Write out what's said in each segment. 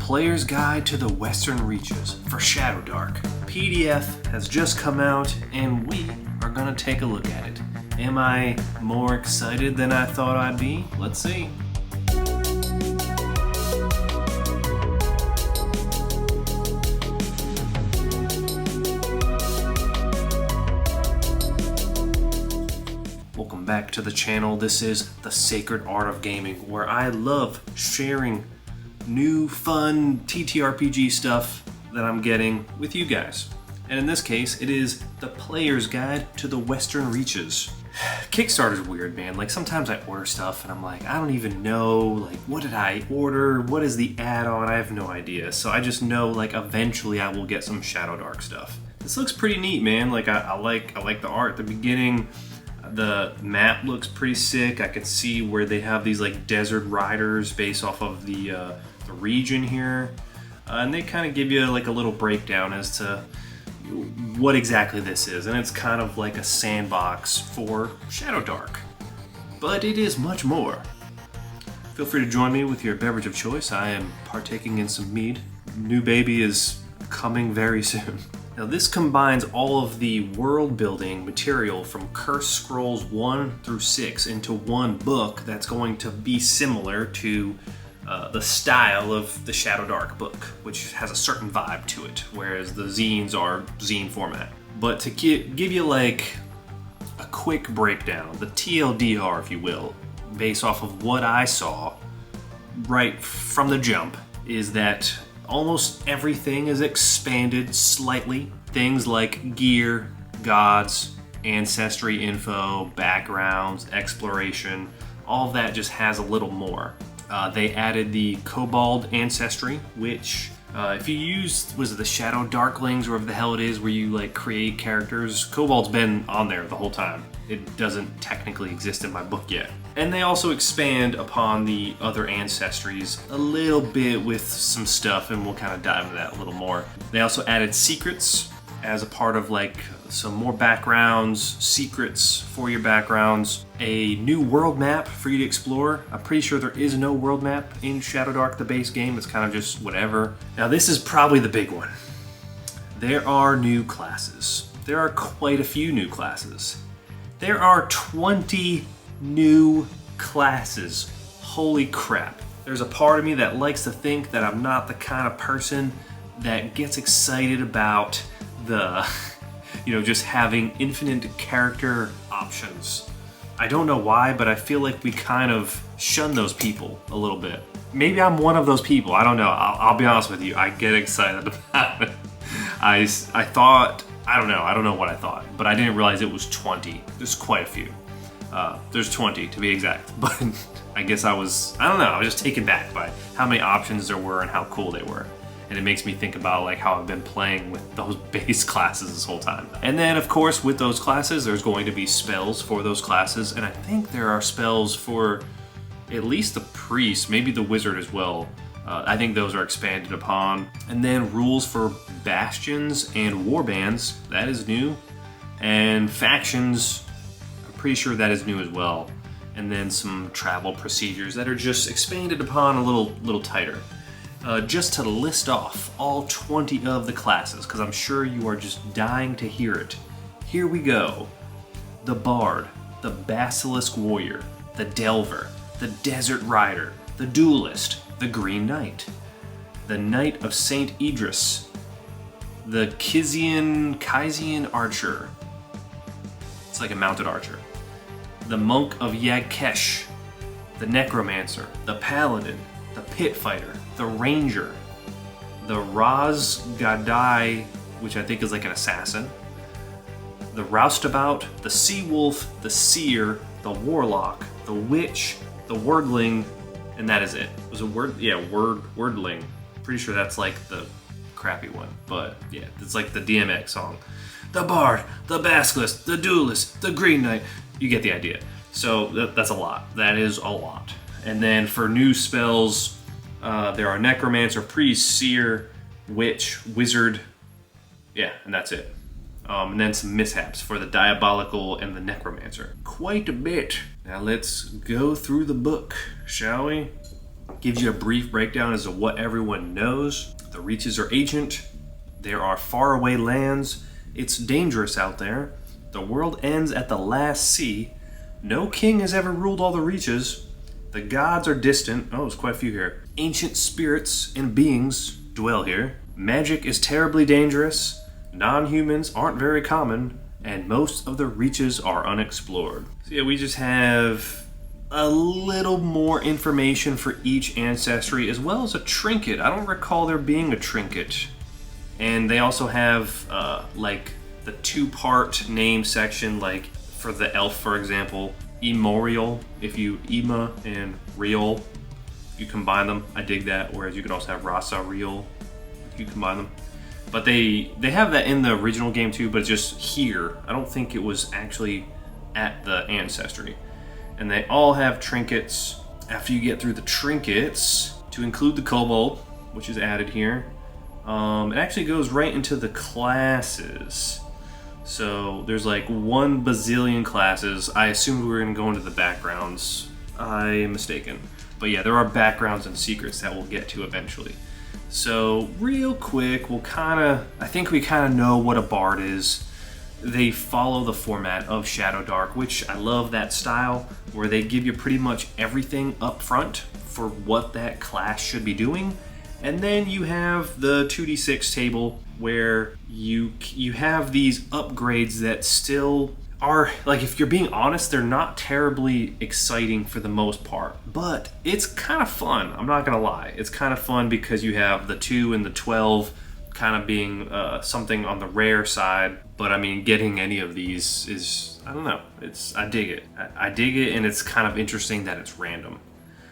Player's Guide to the Western Reaches for Shadowdark. PDF has just come out and we are gonna take a look at it. Am I more excited than I thought I'd be? Let's see. Welcome back to the channel. This is the Sacred Art of Gaming, where I love sharing new fun TTRPG stuff that I'm getting with you guys. And in this case, it is the Player's Guide to the Western Reaches. Kickstarter's weird, man. Like, sometimes I order stuff and I'm like, I don't even know, like, what did I order? What is the add-on? I have no idea. So I just know, like, eventually I will get some Shadowdark stuff. This looks pretty neat, man. Like, I like the art at the beginning. The map looks pretty sick. I can see where they have these like desert riders based off of the region here. And they kind of give you like a little breakdown as to what exactly this is. And it's kind of like a sandbox for Shadowdark. But it is much more. Feel free to join me with your beverage of choice. I am partaking in some mead. New baby is coming very soon. Now this combines all of the world building material from Curse Scrolls 1 through 6 into one book that's going to be similar to the style of the Shadowdark book, which has a certain vibe to it, whereas the zines are zine format. But to give you like a quick breakdown, the TLDR if you will, based off of what I saw right from the jump, is that almost everything is expanded slightly. Things like gear, gods, ancestry info, backgrounds, exploration, all of that just has a little more. They added the Kobold ancestry, which if you use, was it the Shadow Darklings or whatever the hell it is, where you like create characters, Kobold's been on there the whole time. It doesn't technically exist in my book yet. And they also expand upon the other ancestries a little bit with some stuff, and we'll kind of dive into that a little more. They also added secrets as a part of like some more backgrounds, secrets for your backgrounds, a new world map for you to explore. I'm pretty sure there is no world map in Shadowdark, the base game. It's kind of just whatever. Now this is probably the big one. There are new classes. There are quite a few new classes. There are 20 new classes. Holy crap. There's a part of me that likes to think that I'm not the kind of person that gets excited about the, just having infinite character options. I don't know why, but I feel like we kind of shun those people a little bit. Maybe I'm one of those people. I don't know. I'll be honest with you. I get excited about it. I thought, I don't know what I thought, but I didn't realize it was 20. There's quite a few. There's 20 to be exact, but I guess I was just taken back by how many options there were and how cool they were. And it makes me think about like how I've been playing with those base classes this whole time. And then of course with those classes, there's going to be spells for those classes, and I think there are spells for at least the priest, maybe the wizard as well. I think those are expanded upon. And then rules for bastions and warbands, that is new. And factions, I'm pretty sure that is new as well. And then some travel procedures that are just expanded upon a little tighter. Just to list off all 20 of the classes, because I'm sure you are just dying to hear it. Here we go. The Bard, the Basilisk Warrior, the Delver, the Desert Rider, the Duelist, the Green Knight, the Knight of Saint Idris, the Kyzian Archer. It's like a mounted archer. The Monk of Yagkesh, the Necromancer, the Paladin, the Pit Fighter, the Ranger, the Raz Gadai, which I think is like an assassin, the Roustabout, the Sea Wolf, the Seer, the Warlock, the Witch, the Wordling, and that is it. Was a word? Yeah, Wordling. Pretty sure that's like the crappy one, but yeah, it's like the DMX song. The Bard, the Basilisk, the Duelist, the Green Knight. You get the idea. So that's a lot. That is a lot. And then for new spells, there are Necromancer, Priest, Seer, Witch, Wizard, yeah, and that's it. And then some mishaps for the Diabolical and the Necromancer. Quite a bit. Now let's go through the book, shall we? Gives you a brief breakdown as to what everyone knows. The reaches are ancient. There are faraway lands. It's dangerous out there. The world ends at the last sea. No king has ever ruled all the reaches. The gods are distant. Oh, there's quite a few here. Ancient spirits and beings dwell here. Magic is terribly dangerous. Non-humans aren't very common. And most of the reaches are unexplored. So yeah, we just have a little more information for each ancestry, as well as a trinket. I don't recall there being a trinket. And they also have like the two-part name section, like for the elf, for example, Immorial. If you Ema and Real, you combine them. I dig that. Whereas you can also have Rasa Real. You combine them. But they have that in the original game too, but just here. I don't think it was actually at the ancestry. And they all have trinkets. After you get through the trinkets, to include the kobold, which is added here, it actually goes right into the classes. So there's like 1 bazillion classes. I assumed we were going to go into the backgrounds. I'm mistaken. But yeah, there are backgrounds and secrets that we'll get to eventually. So real quick, I think we kind of know what a bard is. They follow the format of Shadowdark, which I love that style, where they give you pretty much everything up front for what that class should be doing. And then you have the 2d6 table where you have these upgrades that still are, like, if you're being honest, they're not terribly exciting for the most part. But it's kind of fun, I'm not gonna lie. It's kind of fun because you have the 2 and the 12 kind of being something on the rare side. But I mean, getting any of these is, I don't know, I dig it. I dig it, and it's kind of interesting that it's random.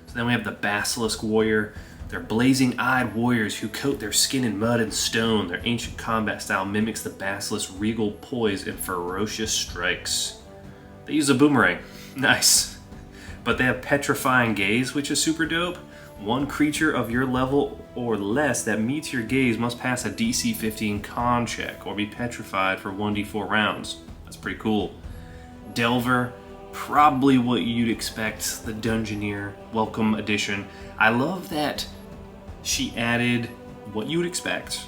So then we have the Basilisk Warrior. They're blazing-eyed warriors who coat their skin in mud and stone. Their ancient combat style mimics the basilisk's regal poise and ferocious strikes. They use a boomerang. Nice. But they have Petrifying Gaze, which is super dope. One creature of your level or less that meets your gaze must pass a DC 15 con check or be petrified for 1d4 rounds. That's pretty cool. Delver, probably what you'd expect, the Dungeoneer Welcome Edition. I love that she added what you would expect.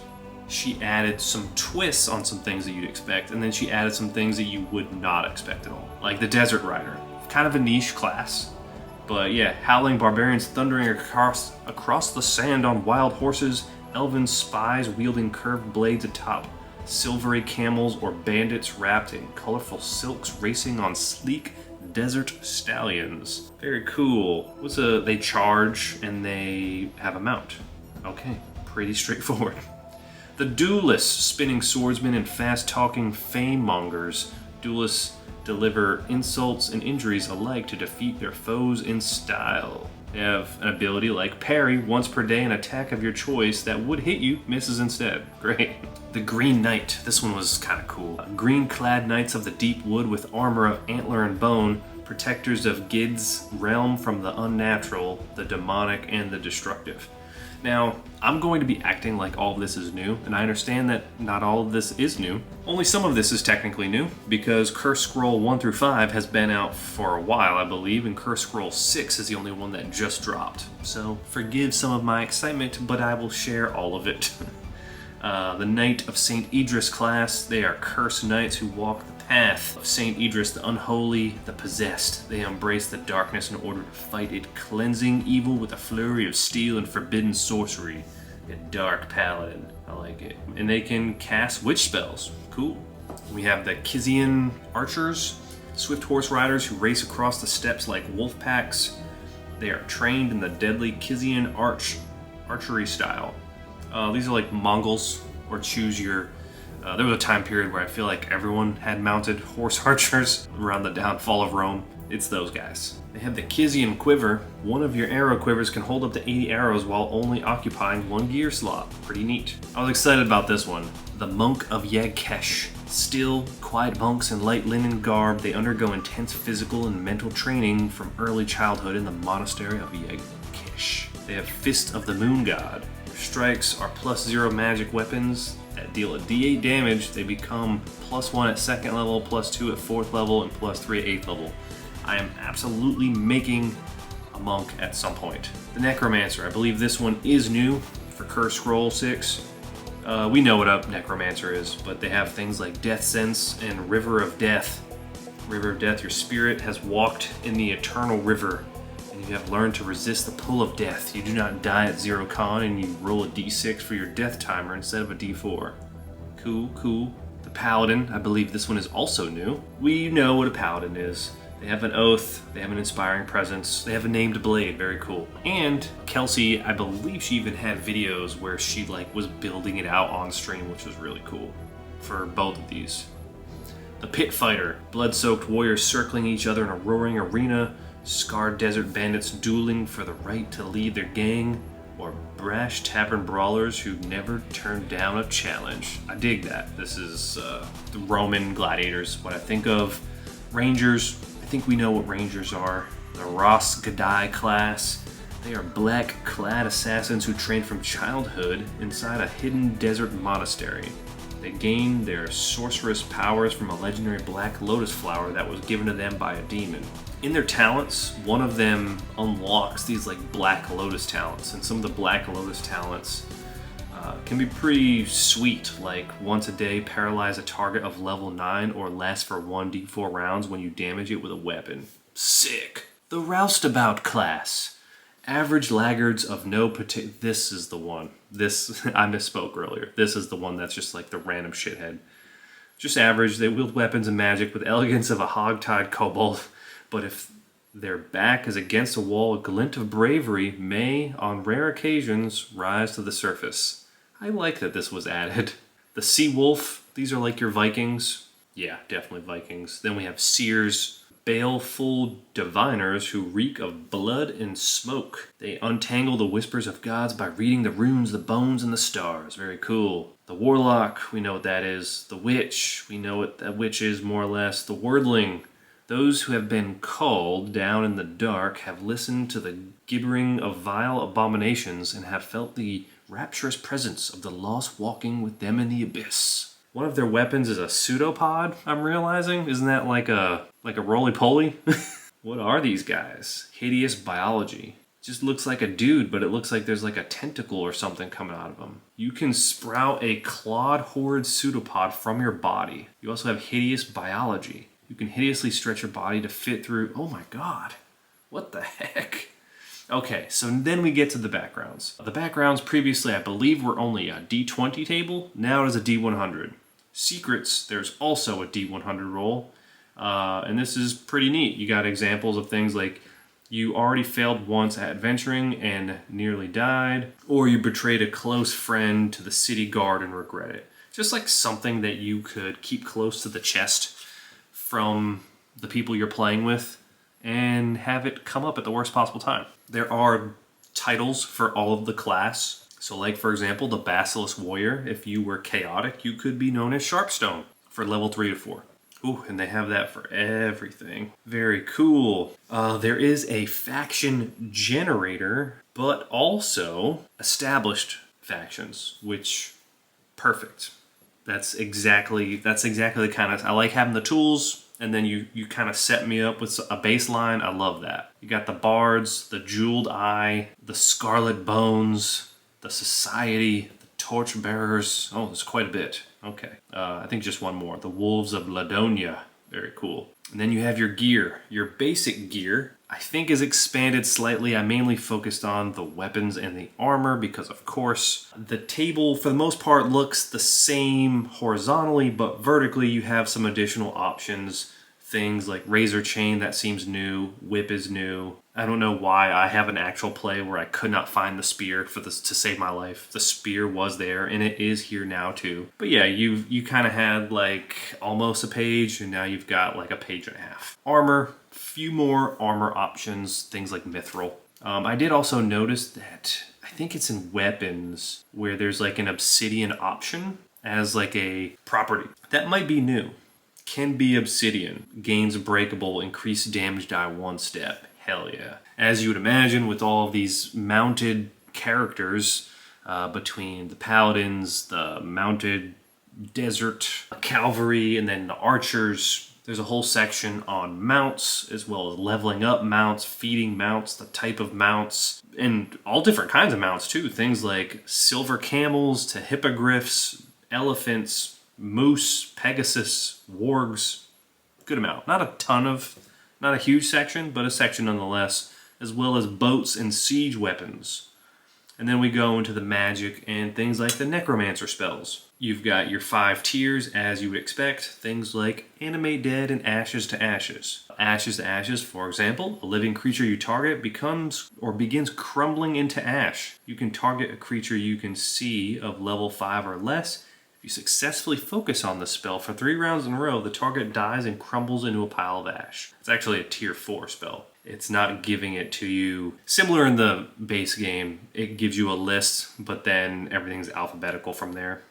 She added some twists on some things that you'd expect, and then she added some things that you would not expect at all. Like the Desert Rider, kind of a niche class. But yeah, howling barbarians thundering across the sand on wild horses, elven spies wielding curved blades atop silvery camels, or bandits wrapped in colorful silks racing on sleek desert stallions. Very cool. They charge and they have a mount. Okay, pretty straightforward. The duelists, spinning swordsmen and fast-talking fame-mongers. Duelists deliver insults and injuries alike to defeat their foes in style. They have an ability like parry once per day, an attack of your choice that would hit you misses instead. Great. The Green Knight. This one was kind of cool. Green-clad knights of the deep wood with armor of antler and bone, protectors of Gid's realm from the unnatural, the demonic, and the destructive. Now, I'm going to be acting like all of this is new, and I understand that not all of this is new. Only some of this is technically new, because Curse Scroll 1 through 5 has been out for a while, I believe, and Curse Scroll 6 is the only one that just dropped. So forgive some of my excitement, but I will share all of it. The Knight of St. Idris class, they are cursed knights who walk the path of St. Idris, the unholy, the possessed. They embrace the darkness in order to fight it, cleansing evil with a flurry of steel and forbidden sorcery. A dark paladin, I like it. And they can cast witch spells, cool. We have the Kizian archers, swift horse riders who race across the steppes like wolf packs. They are trained in the deadly Kizian archery style. These are like Mongols, or choose your... there was a time period where I feel like everyone had mounted horse archers around the downfall of Rome. It's those guys. They have the Kizian quiver. One of your arrow quivers can hold up to 80 arrows while only occupying 1 gear slot. Pretty neat. I was excited about this one. The Monk of Yagkesh. Still, quiet monks in light linen garb, they undergo intense physical and mental training from early childhood in the monastery of Yagkesh. They have Fist of the Moon God. Strikes are +0 magic weapons that deal a d8 damage. They become +1 at 2nd level, +2 at 4th level, and +3 at 8th level. I am absolutely making a monk at some point. The Necromancer, I believe this one is new for Curse Scroll 6. We know what a Necromancer is, but they have things like Death Sense and River of Death. River of Death, your spirit has walked in the eternal river, and you have learned to resist the pull of death. You do not die at 0 con, and you roll a d6 for your death timer instead of a d4. Cool, cool. The Paladin, I believe this one is also new. We know what a Paladin is. They have an oath, they have an inspiring presence, they have a named blade, very cool. And Kelsey, I believe she even had videos where she was building it out on stream, which was really cool for both of these. The Pit Fighter, blood-soaked warriors circling each other in a roaring arena, scarred desert bandits dueling for the right to lead their gang, or brash tavern brawlers who never turn down a challenge. I dig that. This is the Roman gladiators, what I think of. Rangers, I think we know what Rangers are. The Ros Gadai class. They are black-clad assassins who train from childhood inside a hidden desert monastery. They gain their sorceress powers from a legendary black lotus flower that was given to them by a demon. In their talents, one of them unlocks these black lotus talents, and some of the black lotus talents can be pretty sweet, like once a day paralyze a target of level 9 or less for 1d4 rounds when you damage it with a weapon. Sick! The Roustabout class. Average laggards of no particular... This is the one. This, I misspoke earlier. This is the one that's just the random shithead. Just average. They wield weapons and magic with elegance of a hog-tied kobold. But if their back is against a wall, a glint of bravery may, on rare occasions, rise to the surface. I like that this was added. The Sea Wolf. These are your Vikings. Yeah, definitely Vikings. Then we have Seers. Baleful diviners who reek of blood and smoke. They untangle the whispers of gods by reading the runes, the bones, and the stars. Very cool. The Warlock, we know what that is. The Witch, we know what that witch is more or less. The Wordling, those who have been called down in the dark have listened to the gibbering of vile abominations and have felt the rapturous presence of the lost walking with them in the abyss. One of their weapons is a pseudopod, I'm realizing. Isn't that like a roly-poly? What are these guys? Hideous biology. Just looks like a dude, but it looks like there's a tentacle or something coming out of him. You can sprout a clawed horrid pseudopod from your body. You also have hideous biology. You can hideously stretch your body to fit through... Oh my god. What the heck? Okay, so then we get to the backgrounds. The backgrounds previously, I believe, were only a D20 table. Now it is a D100. Secrets, there's also a D100 roll. And this is pretty neat. You got examples of things like you already failed once at adventuring and nearly died, or you betrayed a close friend to the city guard and regret it. Just something that you could keep close to the chest from the people you're playing with and have it come up at the worst possible time. There are titles for all of the class. So for example, the Basilisk Warrior, if you were chaotic, you could be known as Sharpstone for level 3 to 4. Ooh, and they have that for everything. Very cool. There is a faction generator, but also established factions, which, perfect. That's exactly the kind of... I like having the tools, and then you kind of set me up with a baseline. I love that. You got the Bards, the Jeweled Eye, the Scarlet Bones, the Society, the Torchbearers. Oh, there's quite a bit. Okay. I think just one more. The Wolves of Ladonia. Very cool. And then you have your gear. Your basic gear, I think, is expanded slightly. I mainly focused on the weapons and the armor because, of course, the table, for the most part, looks the same horizontally, but vertically you have some additional options. Things like Razor Chain, that seems new. Whip is new. I don't know why I have an actual play where I could not find the spear to save my life. The spear was there, and it is here now too. But yeah, you kind of had almost a page, and now you've got a page and a half. Armor, few more armor options, things like Mithril. I did also notice that I think it's in weapons where there's an obsidian option as a property. That might be new. Can be obsidian. Gains breakable, increased damage die 1 step. Hell yeah. As you would imagine, with all of these mounted characters between the paladins, the mounted desert cavalry, and then the archers, There's a whole section on mounts, as well as leveling up mounts, feeding mounts, the type of mounts, and all different kinds of mounts too. Things like silver camels to hippogriffs, elephants, moose, pegasus, wargs. Good amount. Not a huge section, but a section nonetheless, as well as boats and siege weapons. And then we go into the magic and things like the necromancer spells. You've got your 5 tiers, as you would expect. Things like Animate Dead and Ashes to Ashes. Ashes to Ashes, for example, a living creature you target becomes or begins crumbling into ash. You can target a creature you can see of level 5 or less. If you successfully focus on the spell for 3 rounds in a row, the target dies and crumbles into a pile of ash. It's actually a tier 4 spell. It's not giving it to you. Similar in the base game, it gives you a list, but then everything's alphabetical from there.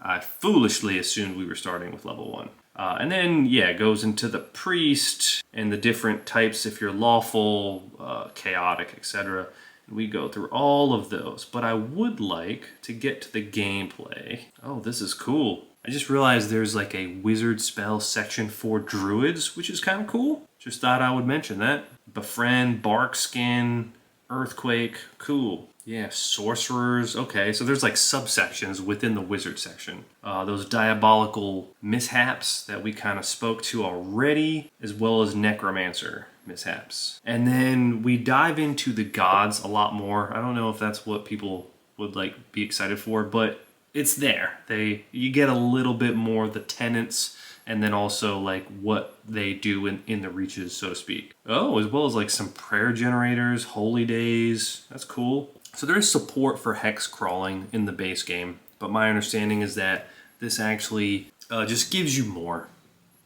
I foolishly assumed we were starting with level 1. And then, yeah, it goes into the priest and the different types if you're lawful, chaotic, etc. And we go through all of those. But I would like to get to the gameplay. Oh, this is cool. I just realized there's like a wizard spell section for druids, which is kind of cool. Just thought I would mention that. Befriend, bark skin, earthquake, cool. Yeah, sorcerers. Okay, so there's like subsections within the wizard section. Those diabolical mishaps that we kind of spoke to already, as well as necromancer mishaps. And then we dive into the gods a lot more. I don't know if that's what people would like be excited for, but it's there. You get a little bit more the tenets, and then also like what they do in the reaches, so to speak. Oh, as well as like some prayer generators, holy days. That's cool. So there is support for hex crawling in the base game, but my understanding is that this actually just gives you more.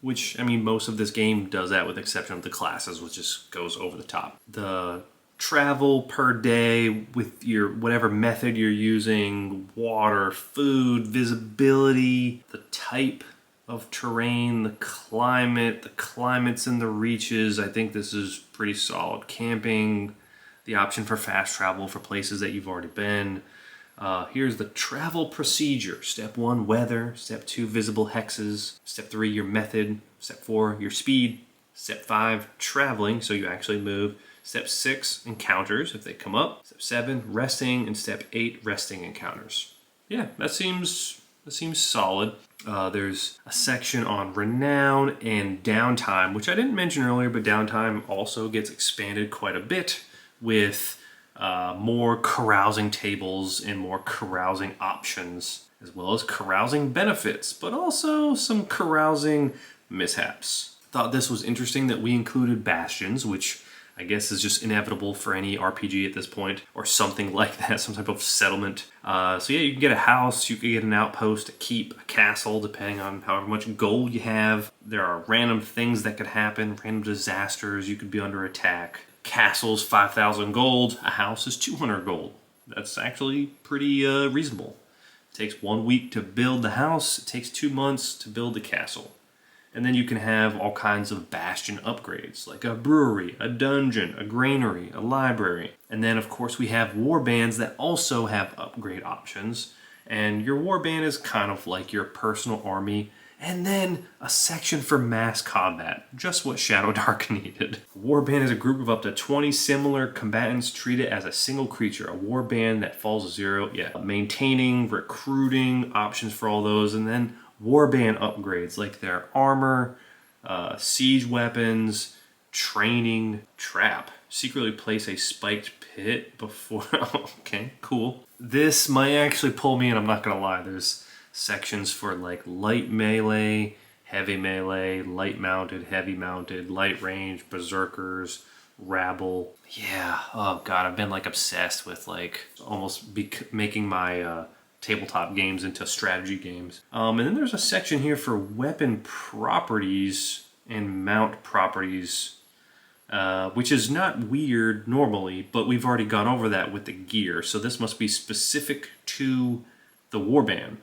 Which, I mean, most of this game does that with the exception of the classes, which just goes over the top. The travel per day with your whatever method you're using, water, food, visibility, the type of terrain, the climates in the reaches. I think this is pretty solid. Camping, the option for fast travel for places that you've already been. Here's the travel procedure. Step 1, weather. Step 2, visible hexes. Step 3, your method. Step 4, your speed. Step 5, traveling, so you actually move. Step 6, encounters, if they come up. Step 7, resting. And Step 8, resting encounters. Yeah, that seems solid. There's a section on renown and downtime, which I didn't mention earlier, but downtime also gets expanded quite a bit with more carousing tables and more carousing options, as well as carousing benefits, but also some carousing mishaps. Thought this was interesting that we included bastions, which I guess is just inevitable for any RPG at this point, or something like that, some type of settlement. So yeah, you can get a house, you can get an outpost, a keep, a castle, depending on however much gold you have. There are random things that could happen, random disasters, you could be under attack. Castle's 5,000 gold, a house is 200 gold. That's actually pretty reasonable. It takes 1 week to build the house, it takes 2 months to build the castle. And then you can have all kinds of bastion upgrades, like a brewery, a dungeon, a granary, a library. And then of course we have warbands that also have upgrade options. And your warband is kind of like your personal army. And then a section for mass combat, just what Shadowdark needed. A warband is a group of up to 20 similar combatants treated as a single creature. A warband that falls to 0, yeah. Maintaining, recruiting, options for all those, and then warband upgrades like their armor, siege weapons, training, trap. Secretly place a spiked pit before, okay, cool. This might actually pull me in, I'm not gonna lie. There's sections for like light melee, light mounted, heavy mounted, light range, berserkers, rabble. Yeah, oh god, I've been like obsessed with like almost making my tabletop games into strategy games. And then there's a section here for weapon properties and mount properties, which is not weird normally, but we've already gone over that with the gear. So this must be specific to the warband,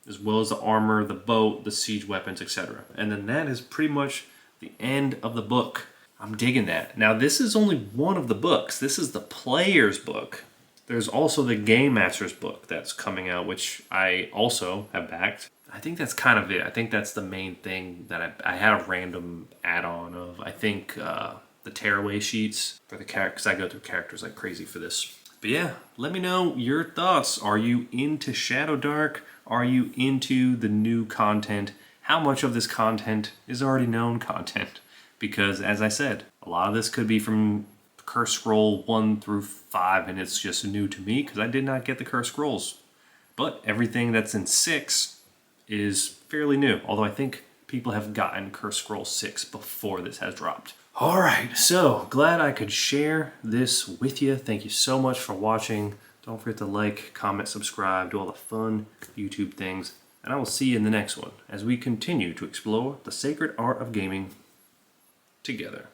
as well as the armor, the boat, the siege weapons, etc. And then that is pretty much the end of the book. I'm digging that. Now this is only one of the books. This is the player's book. There's also the Game Master's book that's coming out, which I also have backed. I think that's kind of it. I think that's the main thing that I had a random add-on of. I think the tearaway sheets for the characters, because I go through characters like crazy for this. But yeah, let me know your thoughts. Are you into Shadowdark? Are you into the new content? How much of this content is already known content? Because as I said, a lot of this could be from Curse Scroll 1 through 5, and it's just new to me because I did not get the Curse Scrolls. But everything that's in 6 is fairly new, although I think people have gotten Curse Scroll 6 before this has dropped. Alright, so glad I could share this with you. Thank you so much for watching. Don't forget to like, comment, subscribe, do all the fun YouTube things, and I will see you in the next one as we continue to explore the sacred art of gaming together.